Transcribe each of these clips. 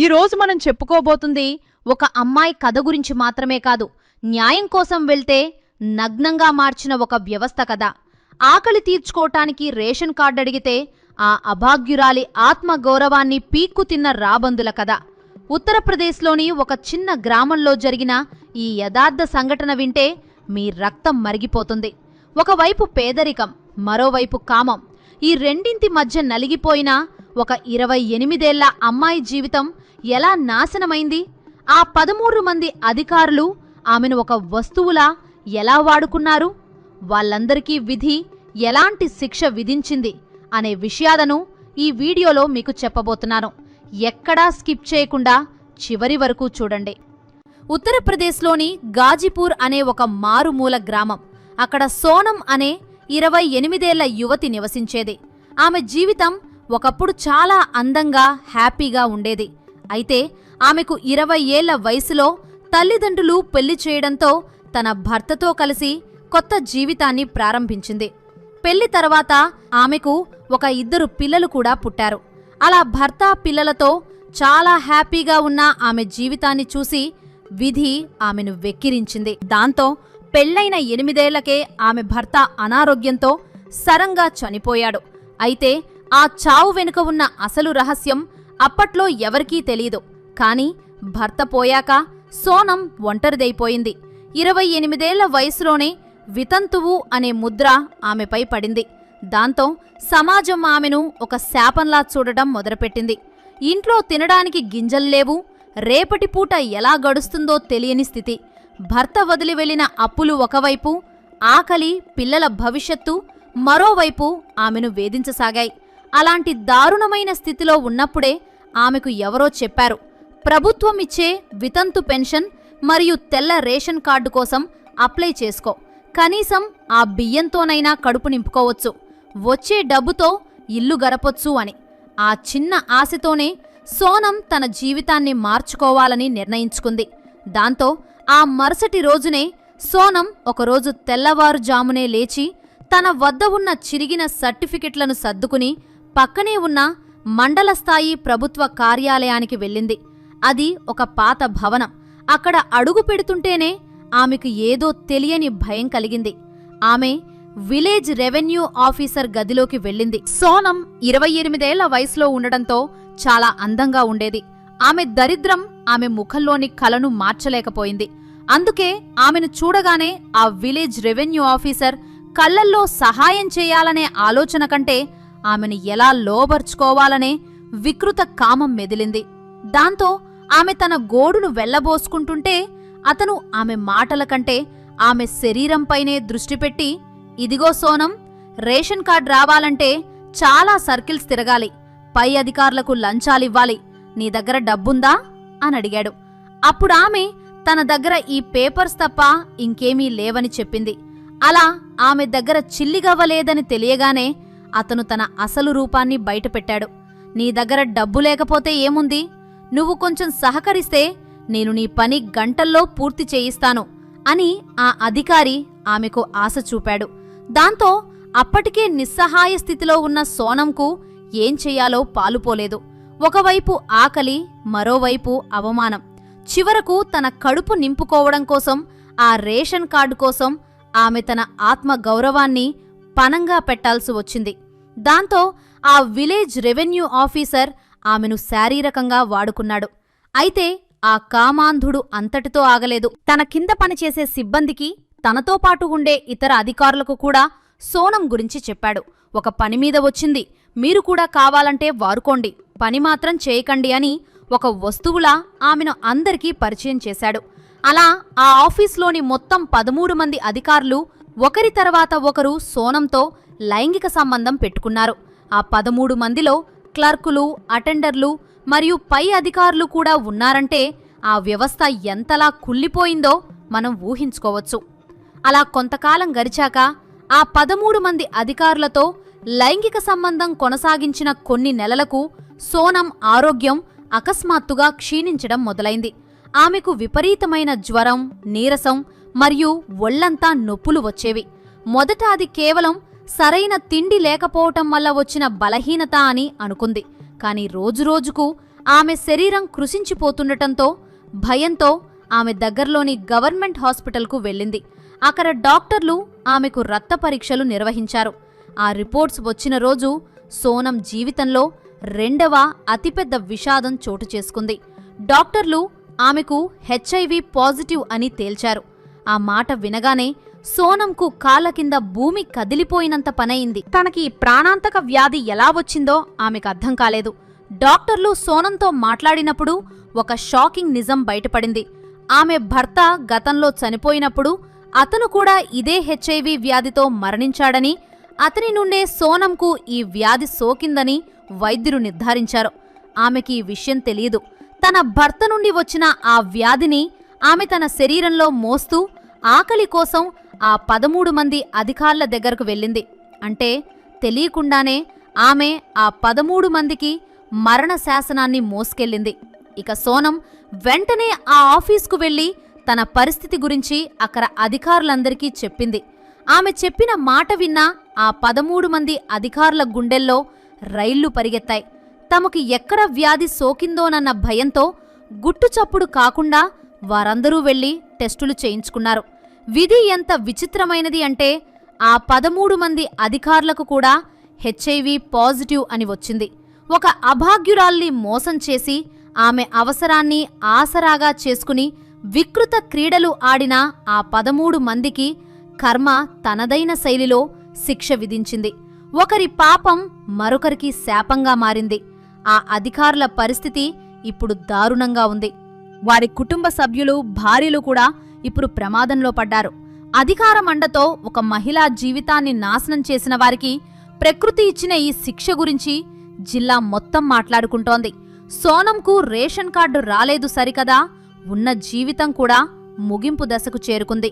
ఈ రోజు మనం చెప్పుకోబోతుంది ఒక అమ్మాయి కథ గురించి మాత్రమే కాదు, న్యాయం కోసం వెళ్తే నగ్నంగా మార్చిన ఒక వ్యవస్థ కథ. ఆకలి తీర్చుకోవటానికి రేషన్ కార్డు అడిగితే ఆ అభాగ్యురాలి ఆత్మ గౌరవాన్ని పీక్కు తిన్న రాబందుల కథ. ఉత్తరప్రదేశ్లోని ఒక చిన్న గ్రామంలో జరిగిన ఈ యథార్థ సంఘటన వింటే మీ రక్తం మరిగిపోతుంది. ఒకవైపు పేదరికం, మరోవైపు కామం, ఈ రెండింటి మధ్య నలిగిపోయిన ఒక 28 అమ్మాయి జీవితం ఎలా నాశనమైంది? ఆ 13 మంది అధికారులు ఆమెను ఒక వస్తువులా ఎలా వాడుకున్నారు? వాళ్ళందరికీ విధి ఎలాంటి శిక్ష విధించింది అనే విషయాలను ఈ వీడియోలో మీకు చెప్పబోతున్నాను. ఎక్కడా స్కిప్ చేయకుండా చివరి వరకు చూడండి. ఉత్తరప్రదేశ్లోని గాజీపూర్ అనే ఒక మారుమూల గ్రామం. అక్కడ సోనం అనే 28 యువతి నివసించేది. ఆమె జీవితం ఒకప్పుడు చాలా అందంగా, హ్యాపీగా ఉండేది. అయితే ఆమెకు 20 ఏళ్ల వయసులో తల్లిదండ్రులు పెళ్లి చేయడంతో తన భర్తతో కలిసి కొత్త జీవితాన్ని ప్రారంభించింది. పెళ్లి తర్వాత ఆమెకు ఒక 2 పిల్లలు కూడా పుట్టారు. అలా భర్త, పిల్లలతో చాలా హ్యాపీగా ఉన్న ఆమె జీవితాన్ని చూసి విధి ఆమెను వెక్కిరించింది. దాంతో పెళ్లైన 8 ఏళ్లకే ఆమె భర్త అనారోగ్యంతో సరంగా చనిపోయాడు. అయితే ఆ చావు వెనుక ఉన్న అసలు రహస్యం అప్పట్లో ఎవరికీ తెలియదు. కాని భర్త పోయాక సోనం ఒంటరిదైపోయింది. 28 ఏళ్ల వయసులోనే వితంతువు అనే ముద్ర ఆమెపై పడింది. దాంతో సమాజం ఆమెను ఒక శాపంలా చూడటం మొదలుపెట్టింది. ఇంట్లో తినడానికి గింజల్లేవు, రేపటి పూట ఎలా గడుస్తుందో తెలియని స్థితి. భర్త వదిలి వెళ్లిన అప్పులు ఒకవైపు, ఆకలి, పిల్లల భవిష్యత్తు మరోవైపు ఆమెను వేధించసాగాయి. అలాంటి దారుణమైన స్థితిలో ఉన్నప్పుడే ఆమెకు ఎవరో చెప్పారు, ప్రభుత్వం ఇచ్చే వితంతు పెన్షన్ మరియు తెల్ల రేషన్ కార్డు కోసం అప్లై చేసుకో, కనీసం ఆ బియ్యంతోనైనా కడుపు నింపుకోవచ్చు, వచ్చే డబ్బుతో ఇల్లు గడపొచ్చు అని. ఆ చిన్న ఆశతోనే సోనం తన జీవితాన్ని మార్చుకోవాలని నిర్ణయించుకుంది. దాంతో ఆ మరుసటి రోజునే సోనం ఒకరోజు తెల్లవారుజామునే లేచి తన వద్ద ఉన్న చిరిగిన సర్టిఫికెట్లను సర్దుకుని పక్కనే ఉన్న మండల స్థాయి ప్రభుత్వ కార్యాలయానికి వెళ్ళింది. అది ఒక పాత భవనం. అక్కడ అడుగు పెడుతుంటేనే ఆమెకు ఏదో తెలియని భయం కలిగింది. ఆమె విలేజ్ రెవెన్యూ ఆఫీసర్ గదిలోకి వెళ్ళింది. సోనం 28 ఏళ్ల వయసులో ఉండడంతో చాలా అందంగా ఉండేది. ఆమె దరిద్రం ఆమె ముఖంలోని కళను మార్చలేకపోయింది. అందుకే ఆమెను చూడగానే ఆ విలేజ్ రెవెన్యూ ఆఫీసర్ కళ్లల్లో సహాయం చేయాలనే ఆలోచన కంటే ఆమెను ఎలా లోబర్చుకోవాలనే వికృత కామం మెదిలింది. దాంతో ఆమె తన గోడును వెళ్లబోసుకుంటుంటే అతను ఆమె మాటల కంటే ఆమె శరీరంపైనే దృష్టి పెట్టి, ఇదిగో సోనం, రేషన్ కార్డు రావాలంటే చాలా సర్కిల్స్ తిరగాలి, పై అధికారులకు లంచాలివ్వాలి, నీ దగ్గర డబ్బుందా అని అడిగాడు. అప్పుడామె తన దగ్గర ఈ పేపర్స్ తప్ప ఇంకేమీ లేవని చెప్పింది. అలా ఆమె దగ్గర చిల్లిగవ్వలేదని తెలియగానే అతను తన అసలు రూపాన్ని బయటపెట్టాడు. నీ దగ్గర డబ్బు లేకపోతే ఏముంది, నువ్వు కొంచెం సహకరిస్తే నేను నీ పని గంటల్లో పూర్తి చేయిస్తాను అని ఆ అధికారి ఆమెకు ఆశ చూపాడు. దాంతో అప్పటికే నిస్సహాయ స్థితిలో ఉన్న సోనంకు ఏం చెయ్యాలో పాలుపోలేదు. ఒకవైపు ఆకలి, మరోవైపు అవమానం. చివరకు తన కడుపు నింపుకోవడం కోసం, ఆ రేషన్ కార్డు కోసం ఆమె తన ఆత్మ గౌరవాన్ని పనంగా పెట్టాల్సి వచ్చింది. దాంతో ఆ విలేజ్ రెవెన్యూ ఆఫీసర్ ఆమెను శారీరకంగా వాడుకున్నాడు. అయితే ఆ కామాంధుడు అంతటితో ఆగలేదు. తన కింద పనిచేసే సిబ్బందికి, తనతో పాటు ఉండే ఇతర అధికారులకు కూడా సోనం గురించి చెప్పాడు. ఒక పని మీద వచ్చింది, మీరు కూడా కావాలంటే వారుకోండి, పని మాత్రం చేయకండి అని ఒక వస్తువులా ఆమెను అందరికీ పరిచయం చేశాడు. అలా ఆ ఆఫీస్లోని మొత్తం 13 మంది అధికారులు ఒకరి తర్వాత ఒకరు సోనంతో లైంగిక సంబంధం పెట్టుకున్నారు. ఆ 13 మందిలో క్లర్కులు, అటెండర్లు మరియు పై అధికారులు కూడా ఉన్నారంటే ఆ వ్యవస్థ ఎంతలా కుళ్ళిపోయిందో మనం ఊహించుకోవచ్చు. అలా కొంతకాలం గడిచాక ఆ 13 మంది అధికారులతో లైంగిక సంబంధం కొనసాగించిన కొన్ని నెలలకు సోనం ఆరోగ్యం అకస్మాత్తుగా క్షీణించడం మొదలైంది. ఆమెకు విపరీతమైన జ్వరం, నీరసం మరియు ఒళ్లంతా నొప్పులు వచ్చేవి. మొదట అది కేవలం సరైన తిండి లేకపోవటం వల్ల వచ్చిన బలహీనత అని అనుకుంది. కాని రోజురోజుకు ఆమె శరీరం కృశించిపోతుండటంతో భయంతో ఆమె దగ్గరలోని గవర్నమెంట్ హాస్పిటల్కు వెళ్ళింది. అక్కడ డాక్టర్లు ఆమెకు రక్త పరీక్షలు నిర్వహించారు. ఆ రిపోర్ట్స్ వచ్చిన రోజు సోనం జీవితంలో రెండవ అతిపెద్ద విషాదం చోటు చేసుకుంది. డాక్టర్లు ఆమెకు HIV పాజిటివ్ అని తేల్చారు. ఆ మాట వినగానే సోనంకు కాళ్ళ కింద భూమి కదిలిపోయినంత పనయింది. తనకి ప్రాణాంతక వ్యాధి ఎలా వచ్చిందో ఆమెకు అర్థం కాలేదు. డాక్టర్లు సోనంతో మాట్లాడినప్పుడు ఒక షాకింగ్ నిజం బయటపడింది. ఆమె భర్త గతంలో చనిపోయినప్పుడు అతను కూడా ఇదే HIV వ్యాధితో మరణించాడని, అతని నుండే సోనంకు ఈ వ్యాధి సోకిందని వైద్యులు నిర్ధారించారు. ఆమెకి ఈ విషయం తెలియదు. తన భర్త నుండి వచ్చిన ఆ వ్యాధిని ఆమె తన శరీరంలో మోస్తూ ఆకలి కోసం ఆ 13 మంది అధికారుల దగ్గరకు వెళ్ళింది. అంటే తెలియకుండానే ఆమె ఆ 13 మందికి మరణ శాసనాన్ని మోసుకెళ్ళింది. ఇక సోనం వెంటనే ఆ ఆఫీస్కు వెళ్లి తన పరిస్థితి గురించి అక్కడ అధికారులందరికీ చెప్పింది. ఆమె చెప్పిన మాట విన్న ఆ 13 మంది అధికారుల గుండెల్లో రైళ్లు పరిగెత్తాయి. తమకు ఎక్కడ వ్యాధి సోకిందోనన్న భయంతో గుట్టుచప్పుడు కాకుండా వారందరూ వెళ్లి టెస్టులు చేయించుకున్నారు. విధి ఎంత విచిత్రమైనది అంటే ఆ 13 మంది అధికారులకు కూడా HIV పాజిటివ్ అని వచ్చింది. ఒక అభాగ్యురాల్ని మోసం చేసి ఆమె అవసరాన్ని ఆసరాగా చేసుకుని వికృత క్రీడలు ఆడిన ఆ 13 మందికి కర్మ తనదైన శైలిలో శిక్ష విధించింది. ఒకరి పాపం మరొకరికి శాపంగా మారింది. ఆ అధికారుల పరిస్థితి ఇప్పుడు దారుణంగా ఉంది. వారి కుటుంబ సభ్యులు, భార్యలు కూడా ఇప్పుడు ప్రమాదంలో పడ్డారు. అధికార మండతో ఒక మహిళా జీవితాన్ని నాశనం చేసిన వారికి ప్రకృతి ఇచ్చిన ఈ శిక్ష గురించి జిల్లా మొత్తం మాట్లాడుకుంటోంది. సోనంకు రేషన్ కార్డు రాలేదు సరికదా, ఉన్న జీవితం కూడా ముగింపు దశకు చేరుకుంది.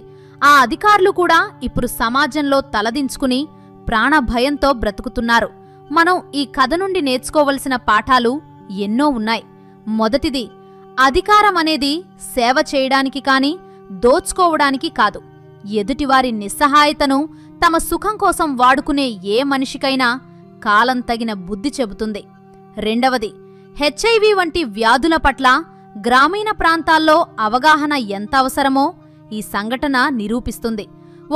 ఆ అధికారులు కూడా ఇప్పుడు సమాజంలో తలదించుకుని ప్రాణభయంతో బ్రతుకుతున్నారు. మనం ఈ కథ నుండి నేర్చుకోవలసిన పాఠాలు ఎన్నో ఉన్నాయి. మొదటిది, అధికారం అనేది సేవ చేయడానికి కాని దోచుకోవడానికి కాదు. ఎదుటివారి నిస్సహాయతను తమ సుఖం కోసం వాడుకునే ఏ మనిషికైనా కాలం తగిన బుద్ధి చెబుతుంది. రెండవది, HIV వంటి వ్యాధుల పట్ల గ్రామీణ ప్రాంతాల్లో అవగాహన ఎంత అవసరమో ఈ సంఘటన నిరూపిస్తుంది.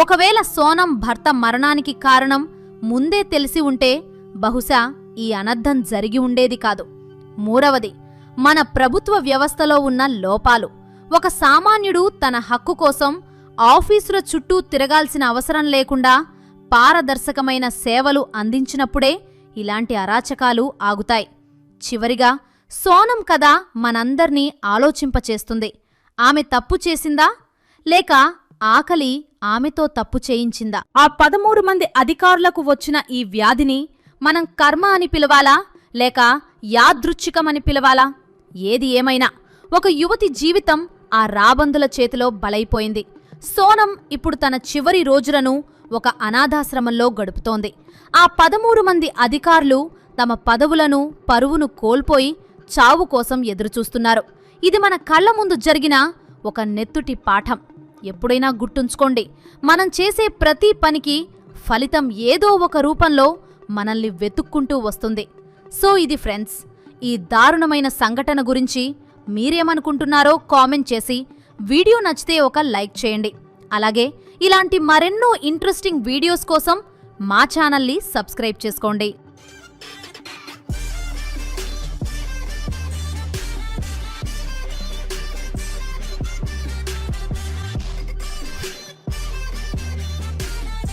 ఒకవేళ సోనం భర్త మరణానికి కారణం ముందే తెలిసి ఉంటే బహుశా ఈ అనర్థం జరిగి ఉండేది కాదు. మూడవది, మన ప్రభుత్వ వ్యవస్థలో ఉన్న లోపాలు. ఒక సామాన్యుడు తన హక్కు కోసం ఆఫీసుల చుట్టూ తిరగాల్సిన అవసరం లేకుండా పారదర్శకమైన సేవలు అందించినప్పుడే ఇలాంటి అరాచకాలు ఆగుతాయి. చివరిగా, సోనం కథ మనందర్నీ ఆలోచింపచేస్తుంది. ఆమె తప్పు చేసిందా, లేక ఆకలి ఆమెతో తప్పు చేయించిందా? ఆ 13 మంది అధికారులకు వచ్చిన ఈ వ్యాధిని మనం కర్మ అని పిలవాలా, లేక యాదృచ్ఛికమని పిలవాలా? ఏది ఏమైనా ఒక యువతి జీవితం ఆ రాబందుల చేతిలో బలైపోయింది. సోనం ఇప్పుడు తన చివరి రోజులను ఒక అనాథాశ్రమంలో గడుపుతోంది. ఆ 13 మంది అధికారులు తమ పదవులను, పరువును కోల్పోయి చావు కోసం ఎదురుచూస్తున్నారు. ఇది మన కళ్ల ముందు జరిగిన ఒక నెత్తుటి పాఠం. ఎప్పుడైనా గుర్తుంచుకోండి, మనం చేసే ప్రతి పనికి ఫలితం ఏదో ఒక రూపంలో మనల్ని వెతుక్కుంటూ వస్తుంది. సో ఇది ఫ్రెండ్స్, ఈ దారుణమైన సంఘటన గురించి మీరేమనుకుంటున్నారో కామెంట్ చేసి వీడియో నచ్చితే ఒక లైక్ చేయండి. అలాగే ఇలాంటి మరెన్నో ఇంట్రెస్టింగ్ వీడియోస్ కోసం మా ఛానల్ని సబ్స్క్రైబ్ చేసుకోండి.